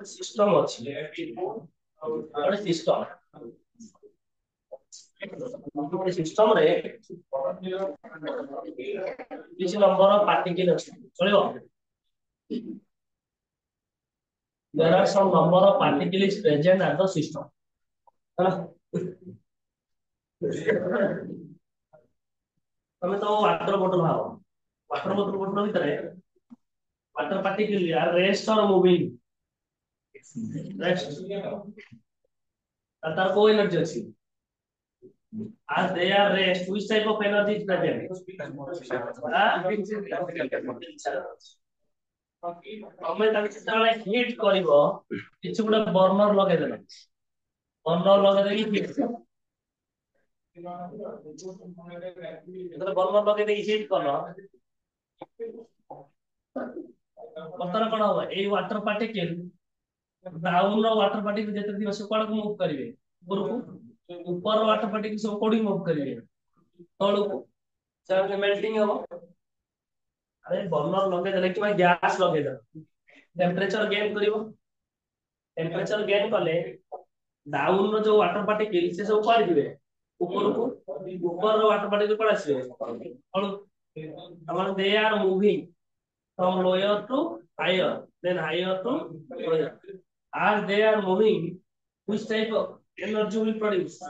System अच्छी system system रे किसी नंबर ऑफ पार्टिकल अछि चलिबो there are some number of particles present at the system है ना तमे तो वाटर बोतल भाव भितर वाटर पार्टिकल या रेस्ट और मूविंग रेस्ट तार को एनर्जी अछि as they are rest which type of energy is present तमे ताके जेतले हीट करिवो किछ गुडा बर्नर लगे देला बर्नर लगे देकी हीट जेतले बर्नर लगे देकी हीट करलो बर्तन कोन हो ए वाटर पार्टिकल डाउन रो वाटर पार्टिकल जेते दिवस कोन को मूव करिवे ऊपर को ऊपर वाटर पार्टिकल सब कोडी मूव करिवे तळु को से मेल्टिंग हो अरे बर्नर लगे देले कि गैस लगे दे टेंपरेचर गेन करिवो टेंपरेचर गेन कले डाउन रो जो वाटर पार्टिकल से सब कोड दिबे ऊपर को ऊपर रो वाटर पार्टिकल कोड आसीबे तळु तमन they are moving from lower to higher, then higher to lower. As they are moving, which type of energy will produce?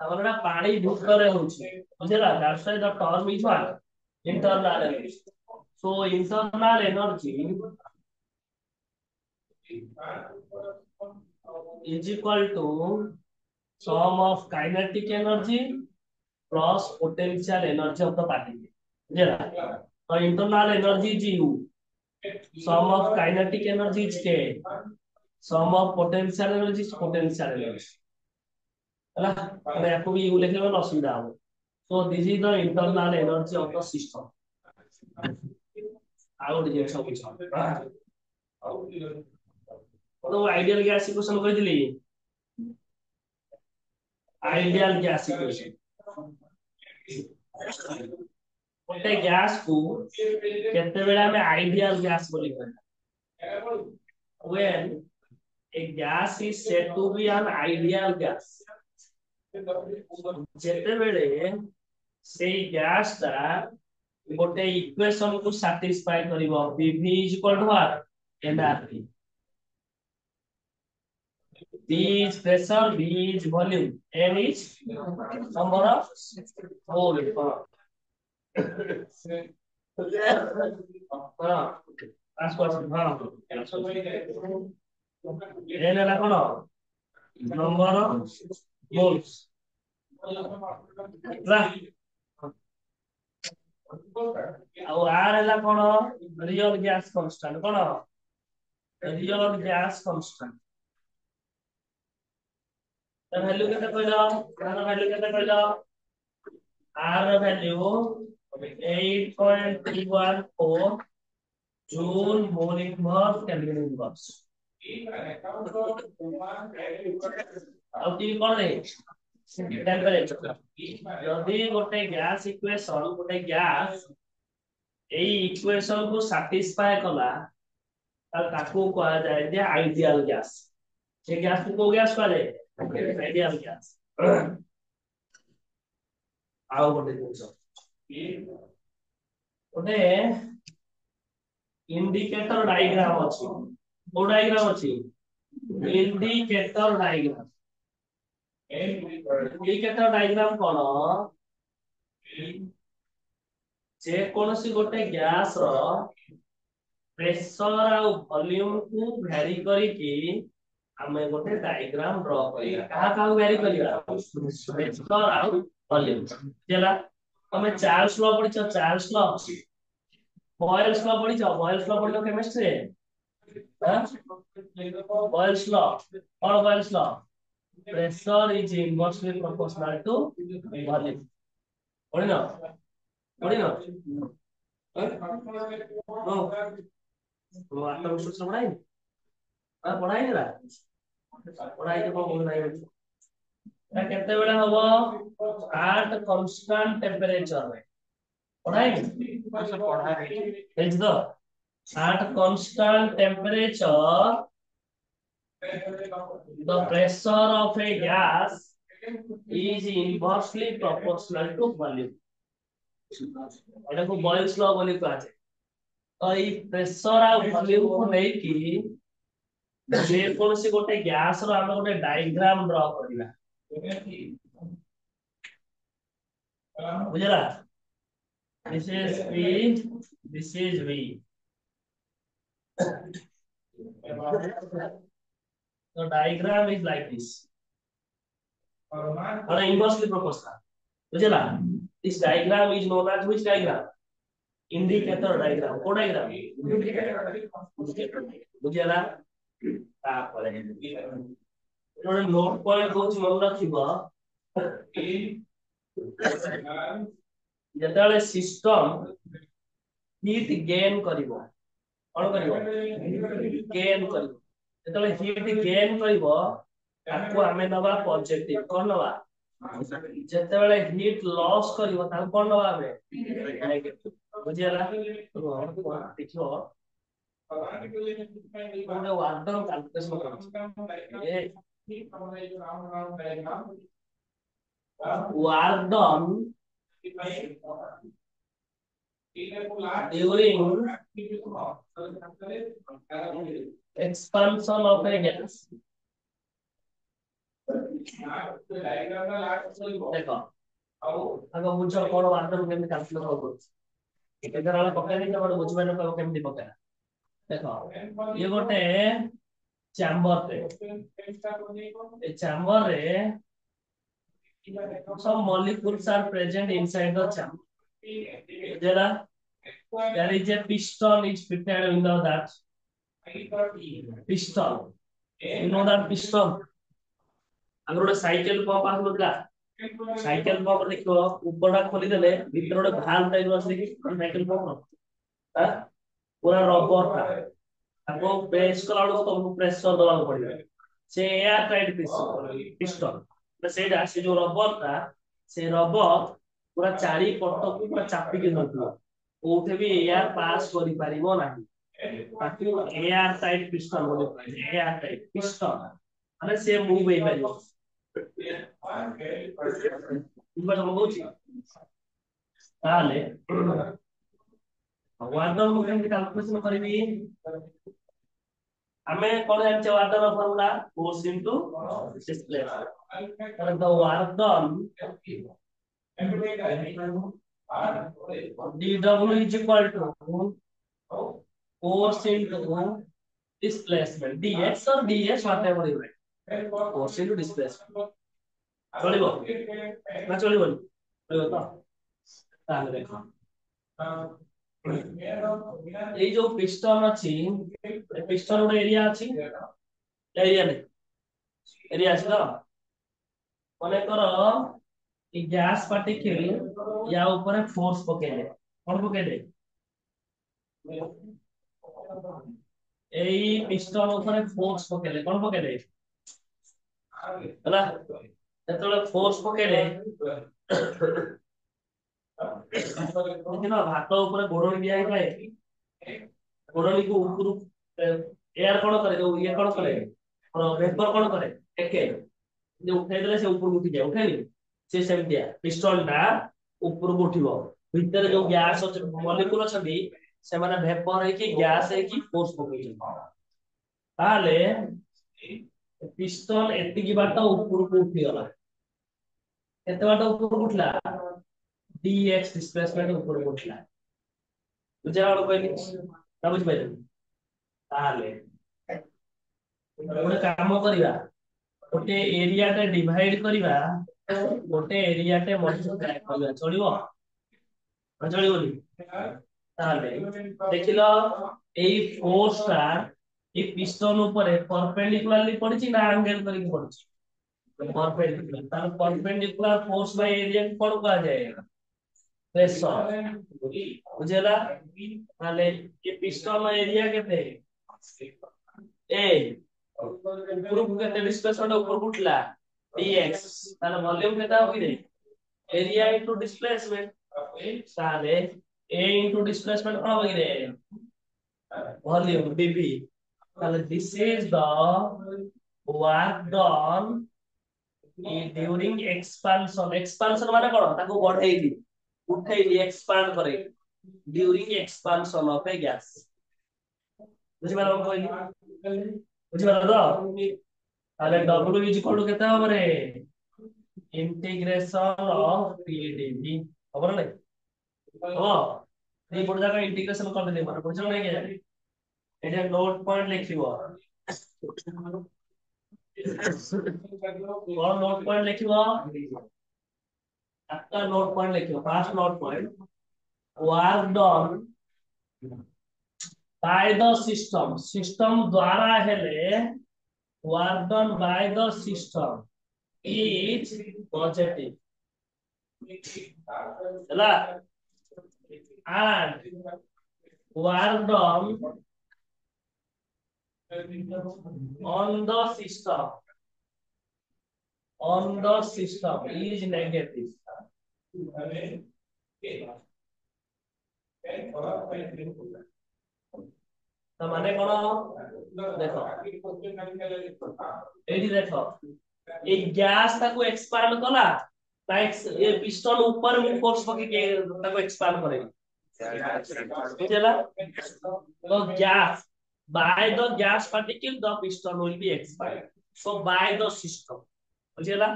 हमरा पानी भीतर होउची बुझला that's why the term is what internal energy so internal energy is equal to sum of kinetic energy plus potential energy of the particle yeah so internal energy is u sum of kinetic energy is k sum of potential energy is potential energy है ना आपको भी u लिखने में असुविधा हो so this is the internal energy of the system आउट जे सब कुछ तो आइडियल गैस इक्वेशन कह दिली आइडियल गैस इक्वेशन गोटे गैस को केते बेला में आइडियल गैस बोली कहना when a gas is said to be an ideal gas जेते बेले से गैस ता गोटे इक्वेशन को satisfy करिवो pv = what nrp p is pressure v is volume n is number of moles हाँ last question हाँ n है कौन number of moles right ଆଉ r ହେଲା कोन रियल गैस कांस्टेंट कोन रियल गैस कांस्टेंट ता वैल्यू केते कहलो r वैल्यू केते कहलो r value 8.314 joule mole inverse kelvin inverse अब की कोन रे टेंपरेचर यदि गोटे गैस इक्वेशन गोटे गैस ए इक्वेशन को सैटिस्फाई कला ताको कहा जाए जे आइडियल गैस से गैस को गैस कहले आइडियल गैस आओ गोटे जिंस गोटे इंडिकेटर डायग्राम अछि ओ डायग्राम अछि इंडिकेटर डायग्राम इंडिकेटर डायग्राम कोन जे कोनसी गोटे गैस रो प्रेशर आ वॉल्यूम को वेरी करी कि हमें गोटे डायग्राम ड्रा करिया कहा वेरी करिया प्रेशर आ वॉल्यूम चला हमें चार्ल्स लॉ पढ़ी चार्ल्स लॉ बॉयल्स लॉ पढ़ी बॉयल्स लॉ पढ़ी chemistry Boyle's law or Boyle's law. Pressure is inversely proportional to volume. What do you know? What do you know? No. तो आता कुछ समझ नहीं पढ़ाई नहीं रहा पढ़ाई के बहुत नहीं होती क्या कहते हैं बेटा वो at constant temperature में पढ़ाई पढ़ा है तो at constant temperature the pressure of a gas is inversely proportional to volume এটা को বয়েলস ল বলে কাছে তো এই প্রেসার আর ভলিউম को নেকি যে কোনসি গোটে গ্যাস रो हम गोटे डायग्राम ड्रा करिला बुझला this is P this is V the diagram is like this और inversely proportional बुझला this diagram is known as which diagram indicator diagram को diagram बुझला तापर जोड़े नोट पॉइंट दोच मन रखिबो जेताले सिस्टम हीट गेन करिवो कोन करिवो गेन करिवो जेताले हीट गेन करिवो ताको हमें नबा पॉजिटिव कोन नबा जेतेबेले हीट लॉस करिवो ता कोन नबा हमें नेगेटिव बुझियला देखियो ओने वार्डन कैलकुलेशन करछ ए warden during expansion of a gas देखो आगे बुझो कोन वार्डन केमि कैलकुलेट होबो एकर वाला पक्का नहीं तो बुझबे न केमि पक्का देखो ये गोटे चैम्बर रे ए चैम्बर रे some molecules are present inside the chamber jera there is a piston is fitted in that piston you know that piston अगर ଗୋଟେ साइकिल पंप आखलुला साइकिल पंप देखो ऊपरटा खोली देले भीतर ଗୋଟେ भाल्व टाइप আছে দেখি साइकिल पंप हां पूरा रबर था आपको प्रेस कला बेलको तुमको प्रेशर दबाव पड़िबे से एयर टाइट पिस्टन तो सेटा से जो रबर था से रबर पूरा चारी पट को पूरा चापी के धरथिबो ओथे भी एयर पास करि पारिबो नाही ताकि एयर टाइट पिस्टन बोले एयर टाइट पिस्टन माने से मूव होई पारिबो इबा हम कहूची ताले वार्डन को केमि कैलकुलेशन करबी हमें कौन जानते work done formula force into displacement और the work done dw is equal to force into displacement dx or ds whatever you write force into displacement चलिबो ना चलिबो तो ताले देखो এই जो पिस्टन अछि पिस्टन रो एरिया अछि एरिया ने एरिया अछि तो मने करो ई गैस पार्टिकल या ऊपर फोर्स पकेले कोन पकेले एई पिस्टन ऊपर फोर्स पकेले कोन पकेले हला जेतले फोर्स पकेले देखिना भात ऊपर गोड़नी दिया है गोड़नी को ऊपर एयर कोन करे जो ये कोन करे और वेपर कोन करे एके जे उठाई देले से ऊपर उठी जाय उठाई से सेम दिया पिस्टन ता ऊपर उठिबो भीतर जो गैस अछि मॉलिक्यूल अछि से माने वेपर है कि गैस है कि फोर्स पकै छै ताले पिस्टन एति की बात ऊपर को उठी गला एते बात ऊपर उठला dx डिस्प्लेसमेंट ऊपर उठला बुझा वाला कहली ना बुझ पाइले ताले गोटे काम करिया गोटे एरिया टे डिवाइड करिया गोटे एरिया टे मल्टीप्लाई करिया चलिबो चलिबोनी ताले देखिलो एई फोर्स ता ଏ ପିଷ୍ଟନ ଉପରେ perpendicularly ପଡିଛି ନା angle କରିକି ପଡିଛି? Perpendicular ତାର perpendicular force by area କୁ କଣ କୁହାଯାଏ? ପ୍ରେସର। ବୁଝିଲା? ତାହେଲେ ଏ ପିଷ୍ଟନ ଏରିଆ କେତେ? A ଉପରକୁ କେତେ ଡିସପ୍ଲେସମେଣ୍ଟ ଉପରକୁ ଉଠିଲା? dx ତାହେଲେ ଭଲ୍ୟୁମ କେତେ ହବ କି? एरिया इनटू डिस्प्लेसमेंट ताले a इनटू डिस्प्लेसमेंट कौन होगी रे वॉल्यूम dv ताले this is the work done during expansion माने कौन ताको बढ़ाई दी उठाई दी expand करे during expansion of a gas बुझी बार बुझी बार तो ताले w is equal to केते हमरे इंटीग्रेशन ऑफ pdv खबर नहीं हो ये बोर्ड जाका इंटीग्रेशन कर देले माने बुझो नहीं के एटा नोट पॉइंट लिखिबो और नोट पॉइंट लिखिबो একটা नोट पॉइंट लिखिबो first note point work done by the system द्वारा हेले work done by the system is positive ହେଲା and work done on the system is negative तो माने कोन देखो एठी देखो ए गैस ताको एक्सपांड कला लाइक ये पिस्टन ऊपर में फोर्स पके के ताको एक्सपांड करे बुझला तो gas by the gas particle the piston will be expanded so by the system बुझला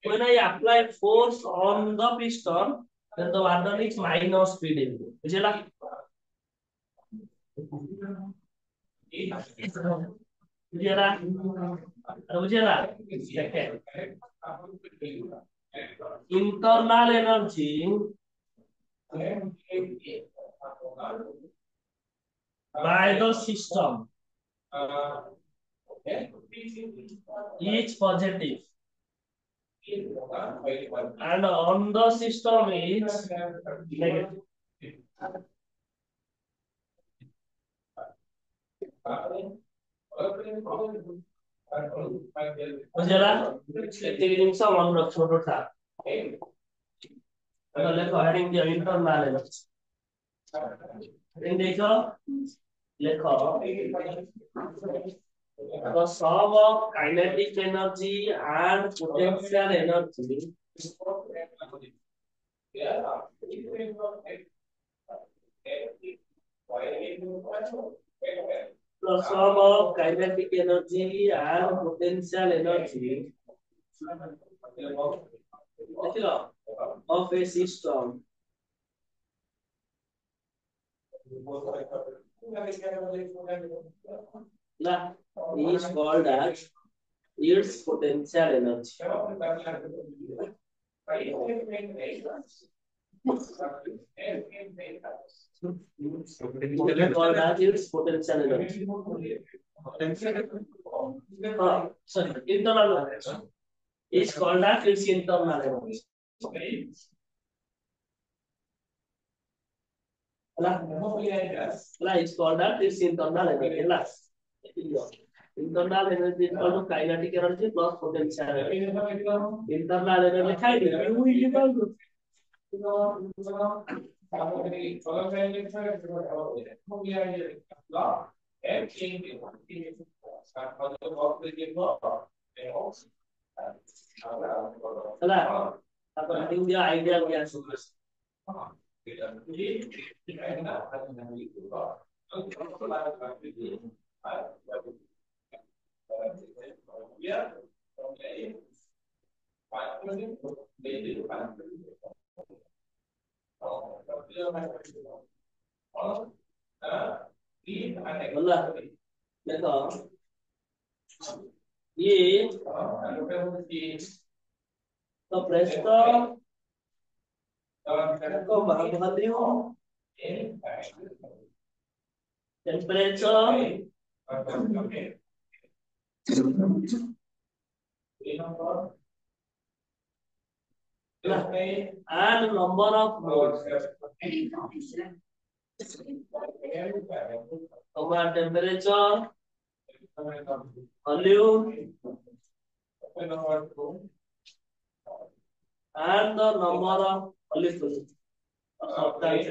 when I apply force on the piston then the work done is minus p dv बुझला बुझला बुझला internal energy by the system is positive and on the system is negative बुझला एतिक निमिष मन रख छोटो था लेखो heading दियो इंटरनल एनर्जी हेडिंग देखो लेखो the sum of kinetic energy and potential energy the sum of kinetic energy and potential energy of a system is called as its potential energy. Called as its potential energy. Sorry, internal energy. Is called as its internal energy. It's called as its internal energy. Internal energy is equal to kinetic energy plus potential energy. Internal energy खाई idea क्या देखो ये तो pressure को volume temperature and number of moles. Our temperature, volume, and the number of molecules. Of a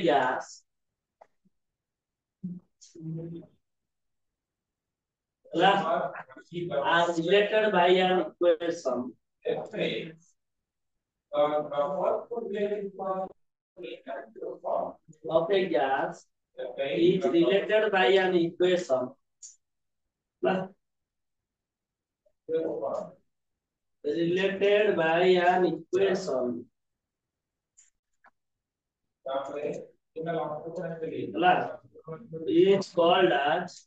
gas are related by an equation of a gas is related by an equation related by an equation is called as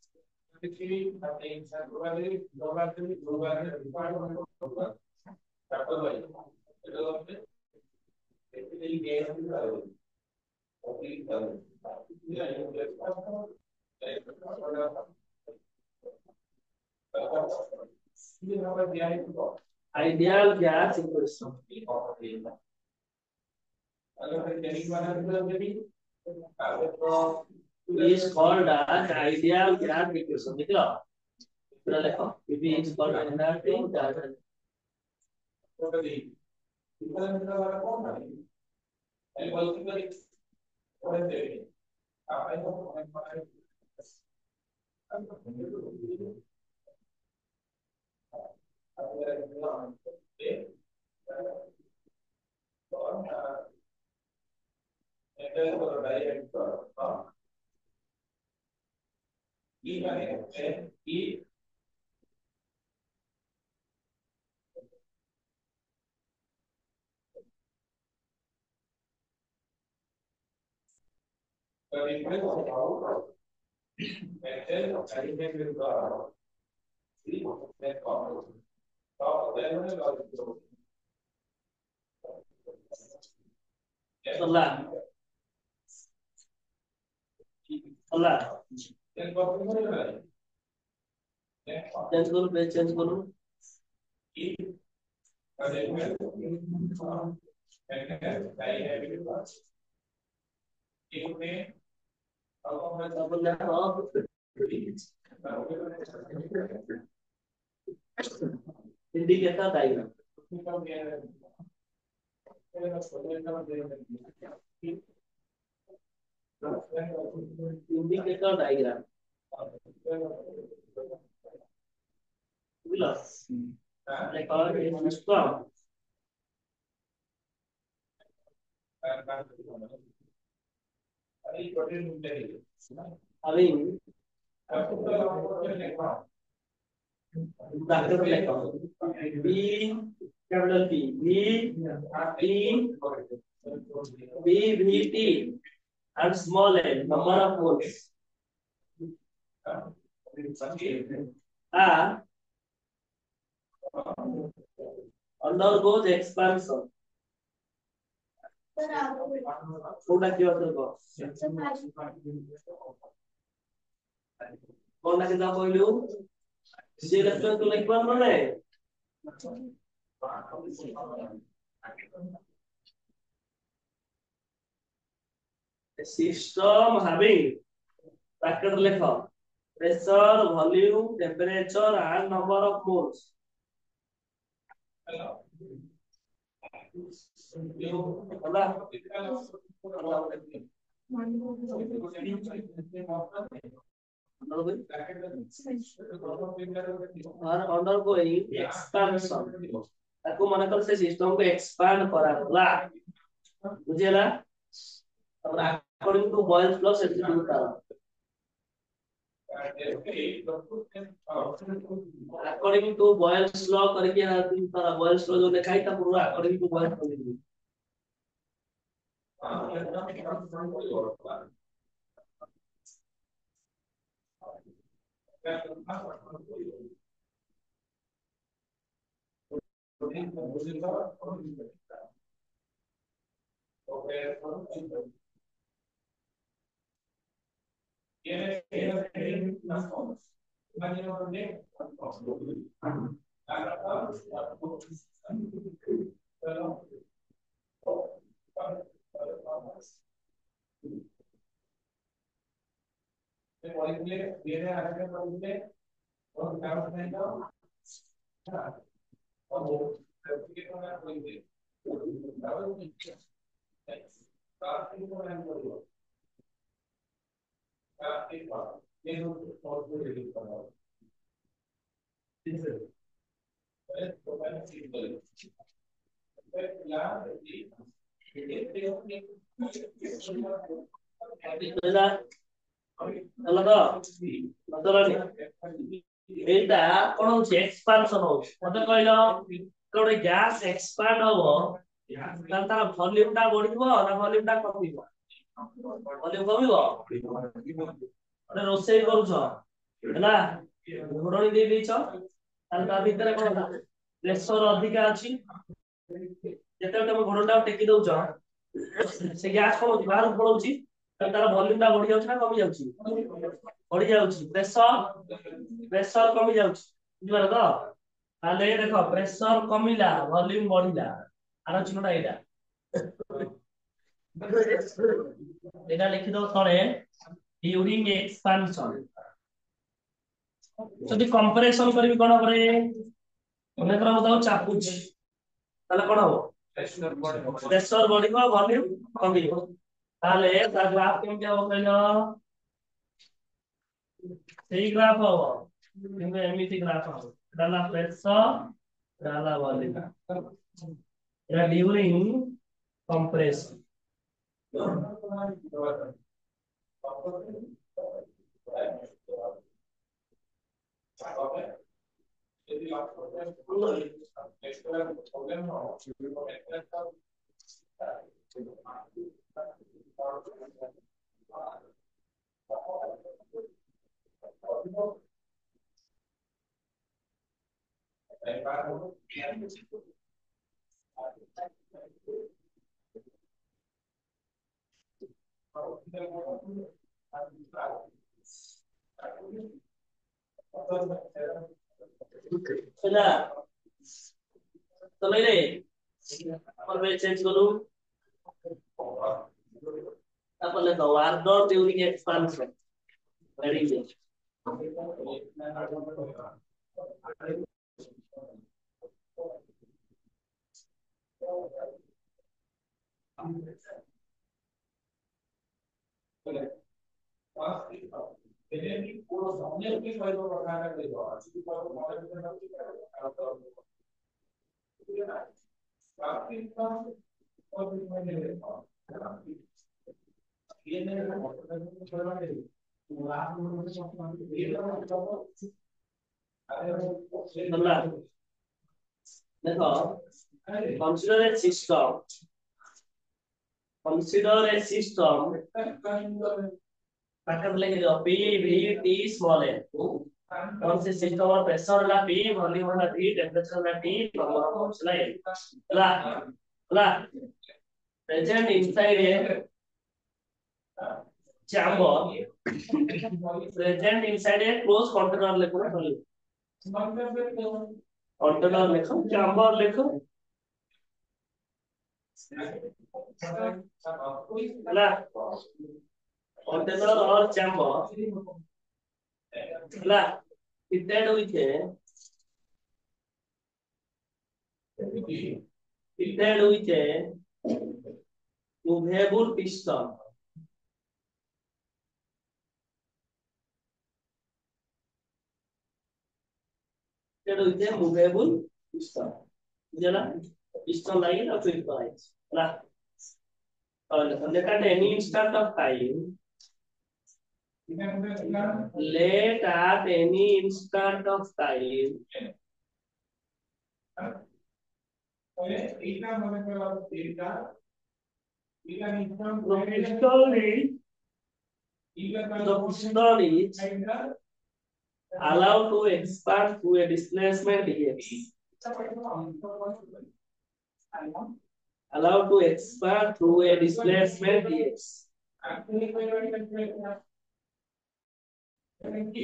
ideal gas equation. Is called as ideal gas equation. If is called ideal gas. Change करो indicator diagram. Indicator diagram. Record is strong. Having B capital B T and small n number of moles undergoes expansion. কোনটা কি অর্থ কোনটা কি দাও কইলু সে electron তো লিখবা মানে system having bracket লেখো pressure volume temperature and number of moles undergoing expansion ताको मन कर से सिस्टम को एक्सपांड करा ला बुझेला अब अकॉर्डिंग टू बॉयल्स लॉ से डू करा अकॉर्डिंग टू बॉयल्स लॉ करके ना तुम तारा बॉयल्स लॉ जो लिखा था पूरा अकॉर्डिंग टू बॉयल्स लॉ लिखी এইটা কোন হচ্ছে এক্সপানশন হচ্ছে মতে কইল কোন গ্যাস এক্সপ্যান্ড হবো তাহলে তার ভলিউমটা বঢ়িব না ভলিউমটা কমিব ভলিউম কমিব মানে ରୋଷେଇ କରୁଛ ହେଲା ଘୋଡ଼ଣି ଦେଇ ଦେଇଛ ତାହେଲେ ତା ଭିତରେ କଣ ପ୍ରେସର ଅଧିକା ଅଛି ଯେତେବେଳେ ତମେ ଘୋଡ଼ଣିଟା ଟେକି ଦଉଛ ସେ ଗ୍ୟାସ କଣ ହଉଛି ବାହାରକୁ ପଳଉଛି ତାର ଭଲ୍ୟୁମ ଟା ବଢି ଯାଉଛି ନା କମି ଯାଉଛି ବଢି ଯାଉଛି ପ୍ରେସର କମି ଯାଉଛି ବୁଝିପାରିଲ ତ ତାହେଲେ ଦେଖ ପ୍ରେସର କମିଲା ଭଲ୍ୟୁମ ବଢିଲା ଆର ଚିହ୍ନଟା ଏଇଟା ଏଇଟା ଲେଖିଦବ ତଳେ ड्यूरिंग एक्सपांशन যদি কম্প্রেশন করবি কোন করে মনে কর মতো চাপুছি তাহলে কোন হবো প্রেসার বঢ়িব ভলিউম কমিব তাহলে তা গ্রাফ কেমতি হবো কইল সেই গ্রাফ হবো কিন্তু এমিতি গ্রাফ হবো এটা হলো প্রেসার এটা হলো ভলিউম এটা ডিউরিং কম্প্রেশন ହେଲା ତ মেরে আমরা চেঞ্জ করু তারপর লেখো ওয়ার্ক ডন ডিউরিং এক্সপানশন রেডি देखो consider a system pattern लेके दो P V T small n कौन से सिस्टम और प्रेशर वाला P वॉल्यूम वाला T टेंपरेचर वाला T परमाणु वाला N La La present inside a chamber present inside a closed container लिखो container लिखो chamber लिखो ला container or chamber ला fitted with a movable piston fitted with a movable piston बुझला piston लाइन और फिर पाइप ला और let at any instant of time let at any instant of time the piston is allowed to expand through a displacement dx allowed to expand through a displacement dx पूरा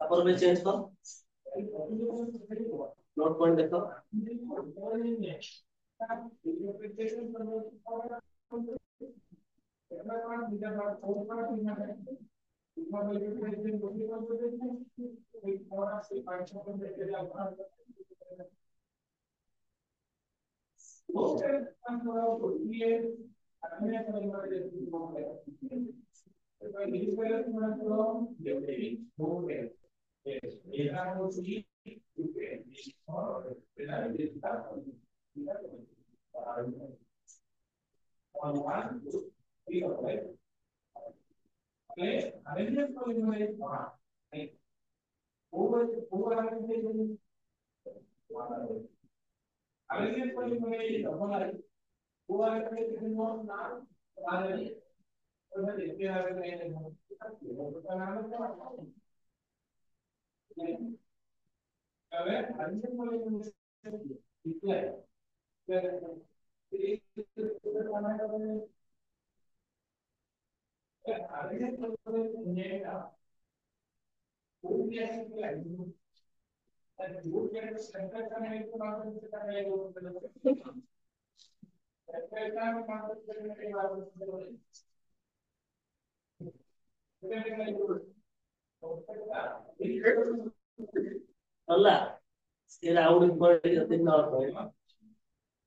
अपर में change कर note point देखो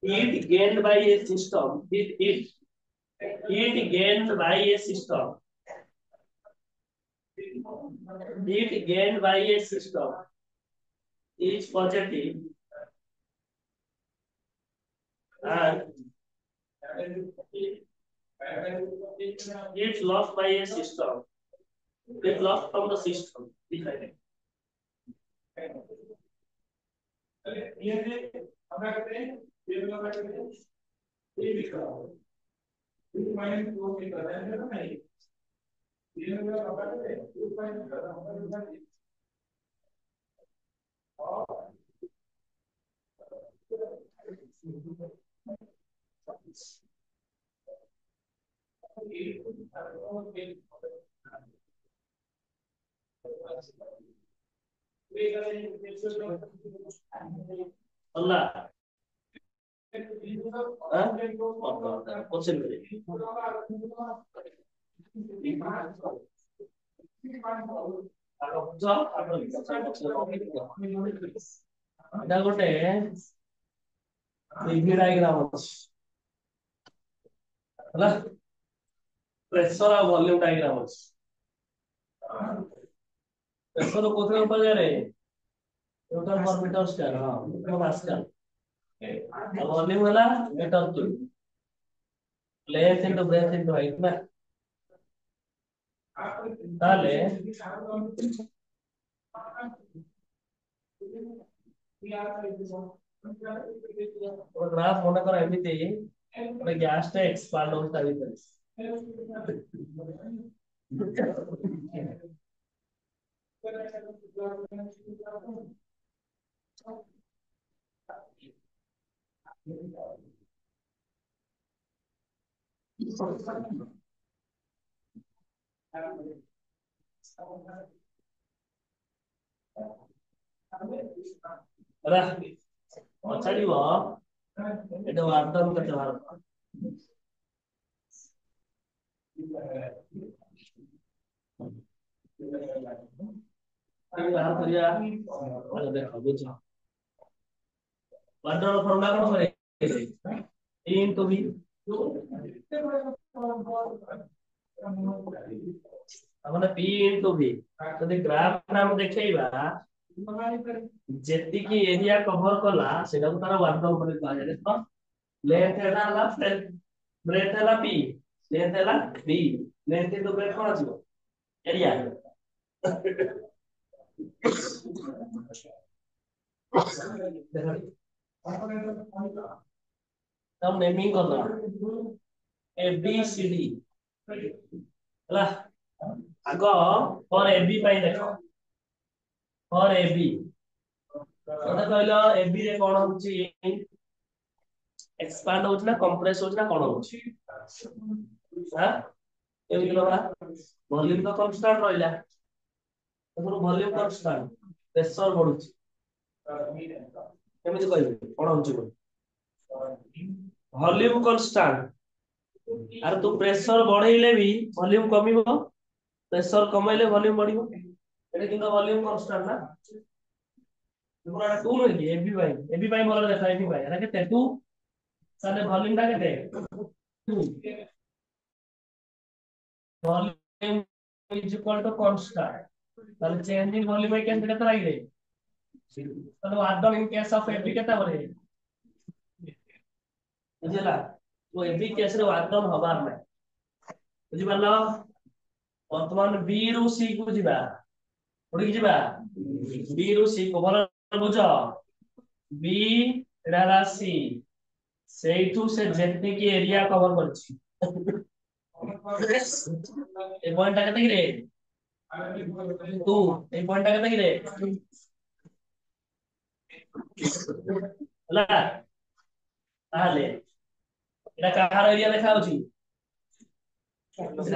heat gained by a system heat gained by a system heat gained by a system is positive and it's lost by a system. It's lost from the system. Allah. Question এটা গোটে PV diagram ଅଛି ହେଲା pressure ଆଉ volume diagram ଅଛି pressure କୋଉଥିରେ ଉପରେ newton per metre square हां newton pascal ଆଉ ଭଲ୍ୟୁମ ହେଲା metre cube length into breadth into height ना ताले ग्राफ मने कर एमिति ଗୋଟେ ଗ୍ୟାସ ଟା ଏକ୍ସପାଣ୍ଡ ହଉଛି ତା ଭିତରେ ହେଲା ପଚାରିବ ଏଟା ୱାର୍ଡନ କେତେ ଭାରତ बाहर करिया आगे देखो बुझो वाटर फॉर्मूला कोन करे a into b हमने p into b यदि ग्राफ नाम देखैबा जेति की एरिया कवर कला सेटा को तार वाटर बोले कहा जाय देखो लेंथ हैला ब्रेथ हैला p लेंथ हैला b लेंथ तो ब्रेथ कोन आछो एरिया तब नेमिंग करना ए बी सी डी ହେଲା ଆଗ ଫର ए बी ପାଇଁ ଦେଖ ଫର ए बी କଥା କହିଲ ए बी ରେ कोन होची एक्सपांड होची ना कंप्रेस होची ना कोन होची हां एबी लगा वॉल्यूम तो कांस्टेंट रहला तो वॉल्यूम कांस्टेंट प्रेशर बढ़ुची केमिति कहबे कोन होची वॉल्यूम कांस्टेंट आर तू प्रेशर बढ़ाइले भी वॉल्यूम कमिबो प्रेशर कमाइले वॉल्यूम बढ़िबो एटा किंतु वॉल्यूम कांस्टेंट ना पूरा 2 नहीं एबी बाई बोला देखा एबी बाई एटा केते 2 ताले वॉल्यूम टा केते 2 volume is equal to constant ताले चेंज इन वॉल्यूम में केते केते लागिले ताले वार्डन इन केस ऑफ एबी केते बरे बुझला तो एबी केस रे वार्डन हबार नै बुझि पालो वर्तमान बी रु सी को जिबा ओडी जिबा बी रु सी को बोल बुझो बी एडाला सी सेइठू से जेतनी की एरिया कवर करछि ए पॉइंट टा केते रे तू ए पॉइंट टा केते रे हला ताले एटा कार एरिया देखा होछि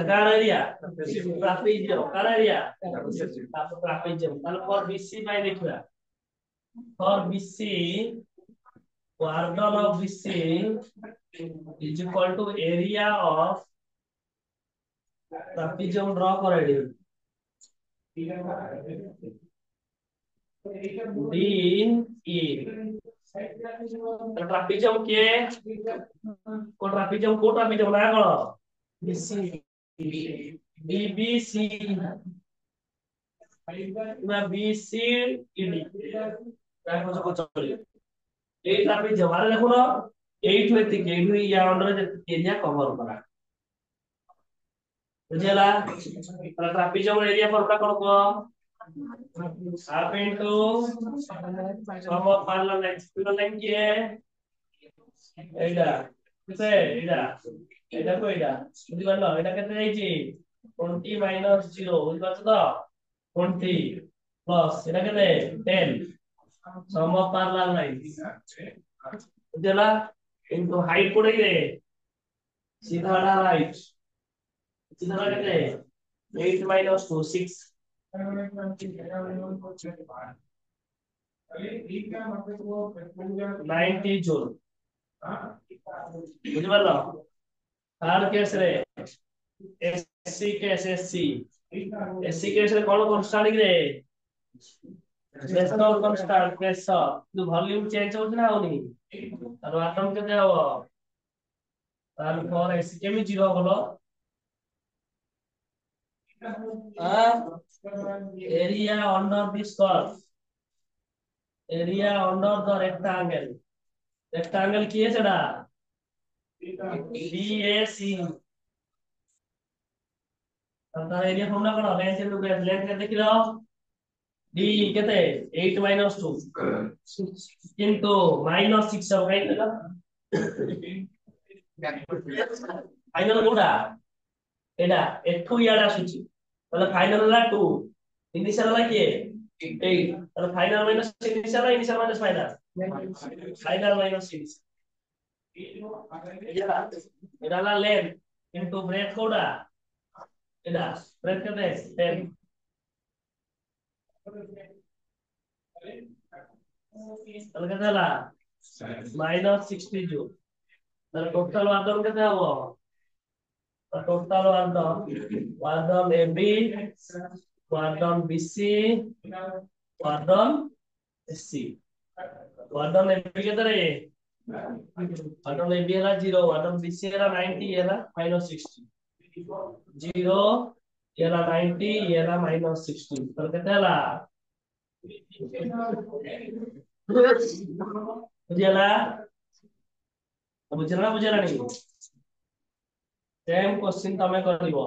कार एरिया ट्रापेजियम कार एरिया ट्रापेजियम ताले फॉर बीसी बाय देखिबा for B C warden of B C is equal to area of trapezium draw कराइडी डी ई ट्रापेजियम के को ट्रापेजियम ना कोन बीसी बीबीसी ना बीसी ईडी ताको जो चली ए ट्रापेजियम आरे देखो ना 8 व्यक्ति के या अंडर एरिया कवर करा बुझला ट्रापेजियम एरिया फॉर्मूला कोन को half into sum of parallel line के एडा से एडा एडा को एडा बुझि गलो एडा केते जाईची 20 माइनस 0 बुझि पाछ तो 20 प्लस एडा केते 10 सम ऑफ पैरेलल लाइन बुझला इनटू हाइट कोडे रे सीधा राइट सीधा केते 8 माइनस 2 6 90 জুল বুঝতে পারলো আর কেস রে এসসি কেস এসসি কেস রে কোন কনস্ট্যান্ট রে প্রেসার কনস্ট্যান্ট প্রেসার কিন্তু ভলিউম চেঞ্জ হচ্ছে না হউনি আর আটম কেতে হবো তারপর এসি কেমি জিরো হলো area under this curve area under the rectangle কি আছে এটা ডিএসি তার এরিয়া ফর্মুলা কোন লেন্থ ইনটু ব্রেডথ লেন্থ কে দেখি দাও ডি কেতে 8 - 2 কিন্তু -6 হবে কাই না ফাইনাল কোনটা এটা একটু ইয়ার আসুচি তাহলে ফাইনাল হলো 2 ইনিশিয়াল হলো কি 8 তাহলে ফাইনাল মাইনাস ইনিশিয়াল না initial minus final final minus initial এটা হলো লেন্থ কিন্তু ব্রেডথ কোনটা এটা ব্রেডথ কত 10 তাহলে কত হলো -60 জুল তাহলে টোটাল ওয়ার্ক কত হবে total work done AB work done BC work done SC work done AB कितना है work done AB है 0 work done BC है 90 है -60 0 ये 90 ये -60 तो कितना है बुझला बुझला नहीं सेम क्वेश्चन तमे करिवो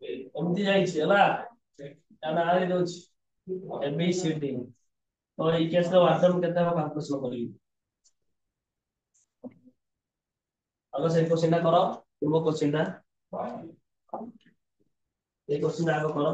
एमती जाइछि हला ताना आरि दोछि एबीसीडी तो ई केस रो आंसर केते कैलकुलेशन करिवि अगर से क्वेश्चन करो पूर्व क्वेश्चन ये क्वेश्चन आगे करो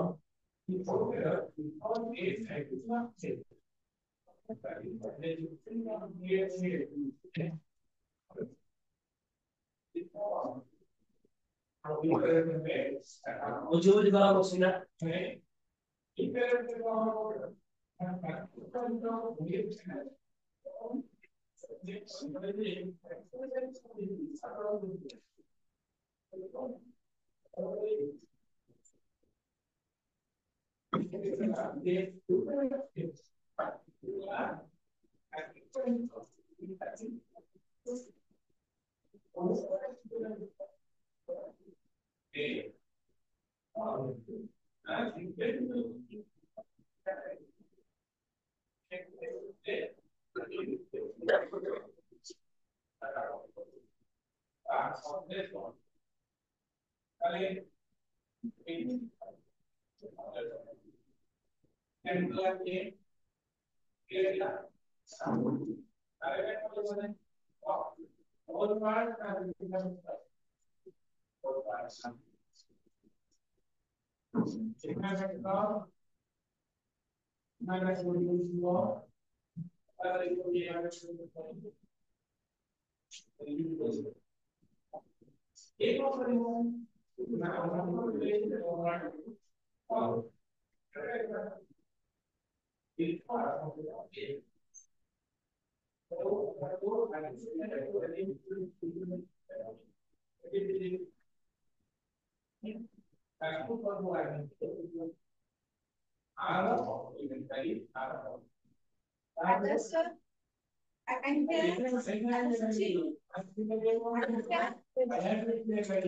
बुझी बुझी करो क्वेश्चन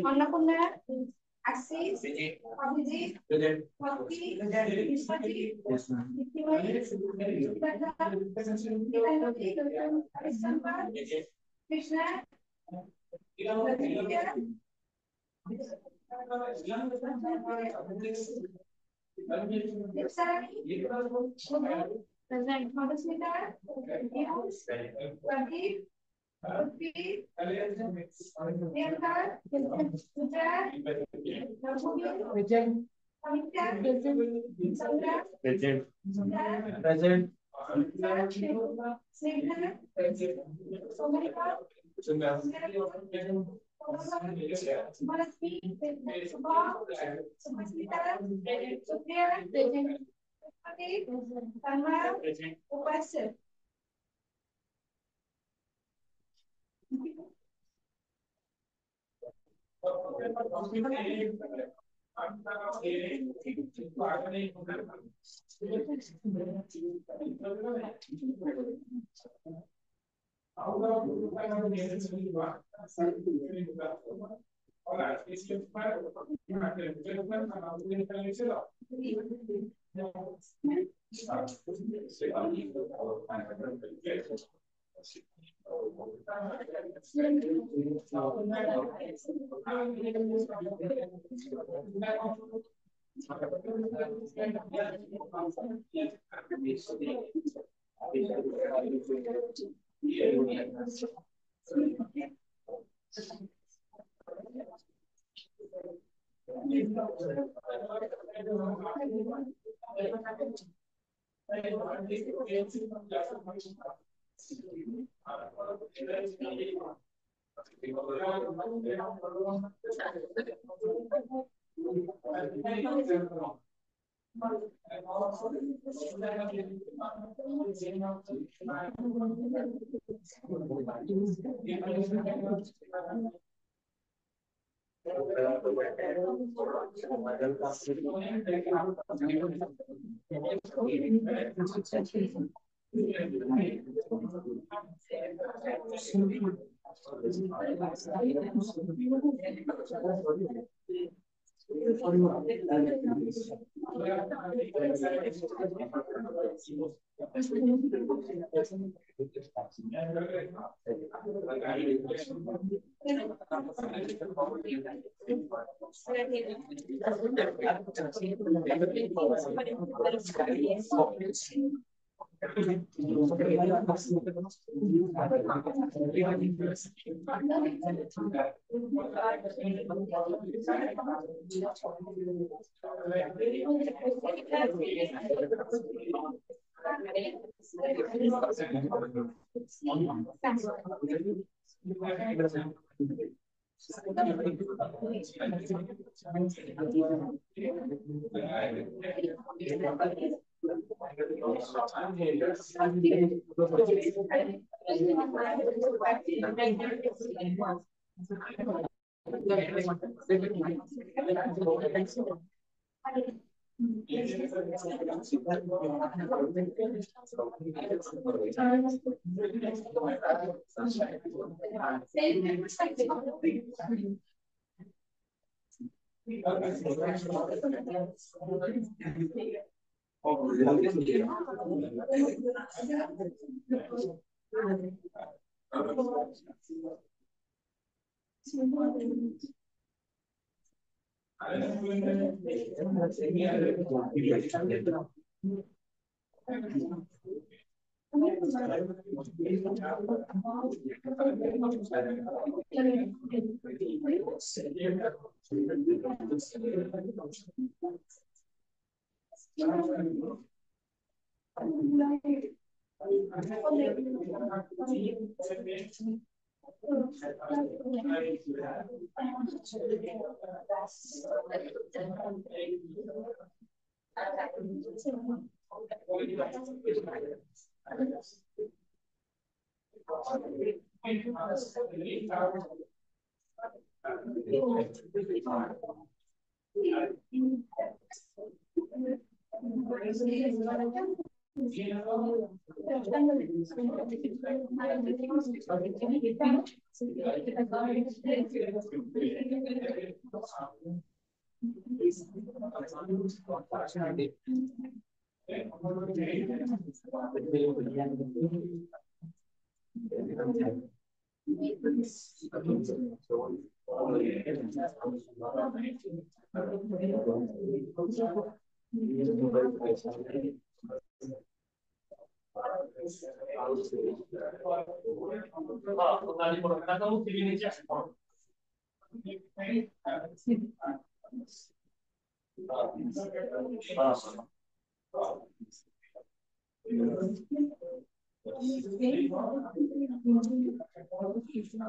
अन्नपूर्णा आशीष अभिजीत भक्ति विश्वजी Krishna Madhusmita Pradeep Anita, Sandra, Present. Siddharth, Present. Snehal, Somalika, Bharatvi, Subha, Subhasmita, Supriya, Pati, Tanmaya, Upasith.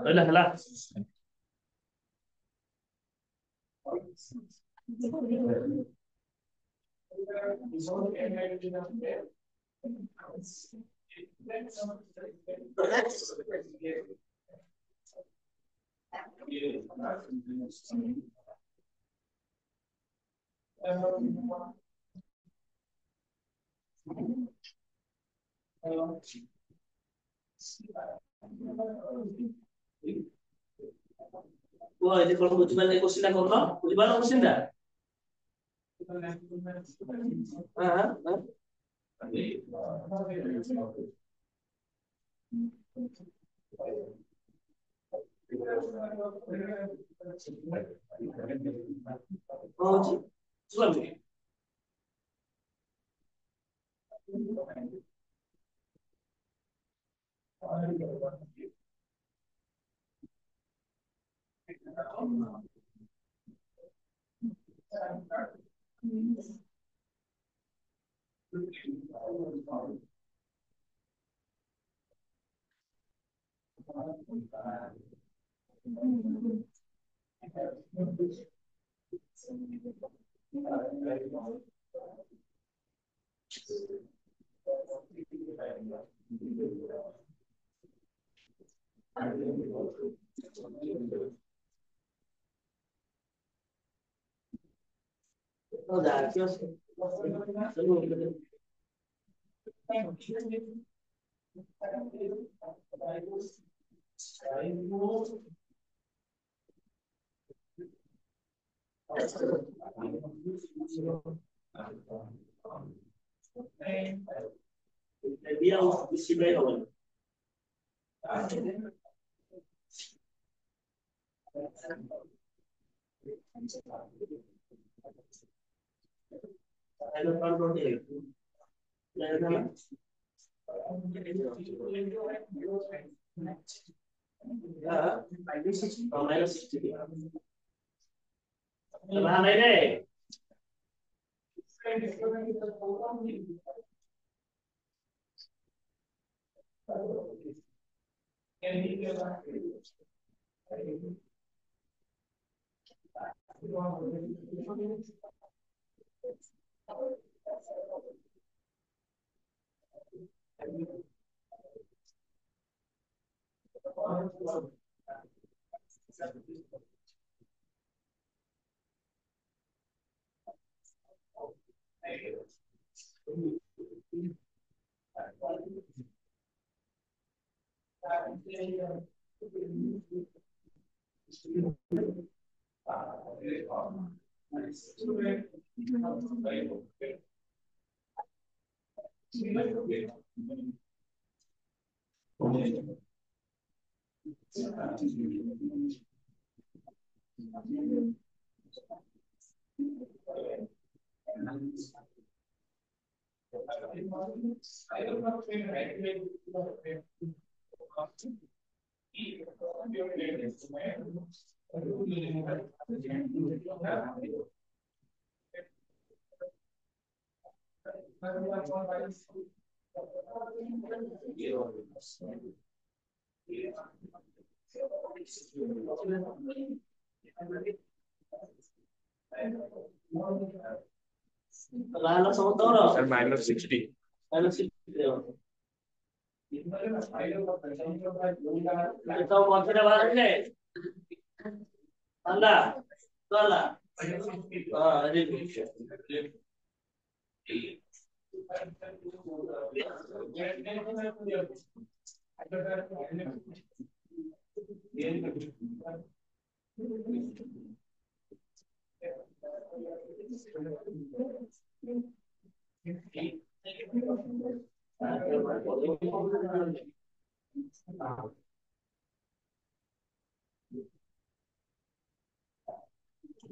ହେଲା ହେଲା କୁହ ଏଠି କଣ ବୁଝିପାରିଲେ କୋଶ୍ଚିନ୍ ଟା କରୁନ ବୁଝିପାରିଲ କୋଶ୍ଚିନ୍ ଟା ହଉଛି ଶୁଣନ୍ତୁ -60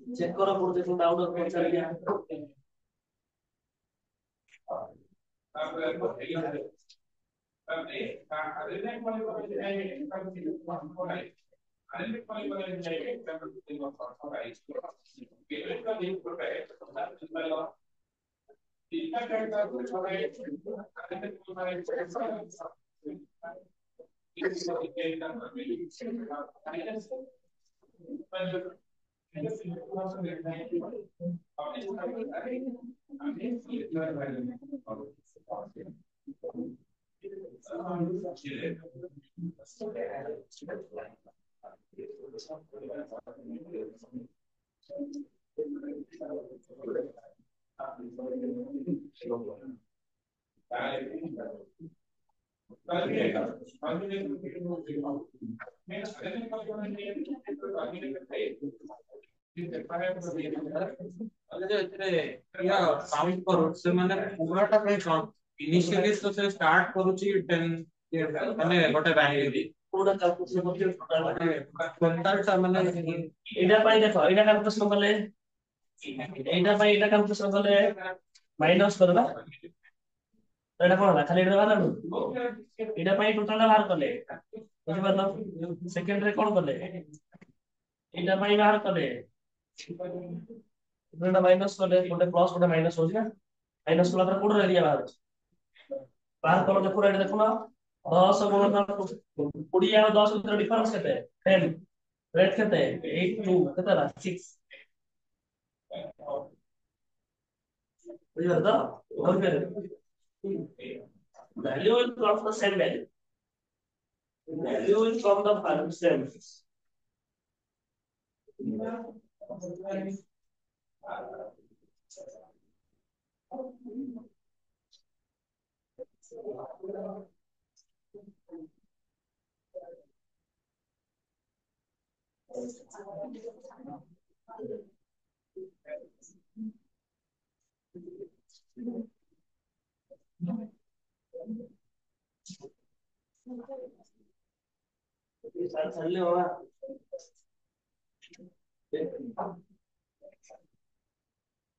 चेक करो कोड देखो डाउट और कौन चल गया काउंट करो से माने पूराटा पे काउंट इनिशियली तो से स्टार्ट करूची 10 माने गोटे वैल्यू पूरा कैलकुलेशन करके कोनटा माने एटा पाई देखो एटा कैलकुलेशन करले एटा पाई एटा कैलकुलेशन करले माइनस करबा एटा कोन होला खाली एटा बाहर एटा पाई टोटल बाहर करले बुझि परलो सेकंड रे कोन करले एटा पाई बाहर करले एटा माइनस करले गोटे प्लस गोटे माइनस होजी ना माइनस कला पर कोड एरिया बाहर करो देखो एटा देखो ना 10 गुणन 20 और 10 ভিতরে ডিফারেন্স কেতে 10 রেট কেতে 8 2 কেতে না 6 বুঝছো তো ওকে value will come from the same value will come the same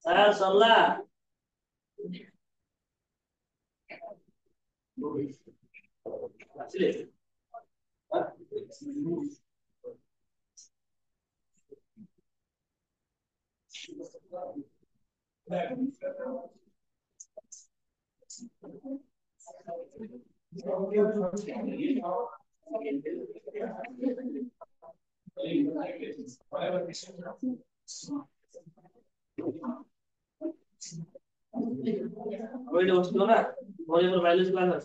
Sir, Solla. Wait, what's going on? What is your values plan?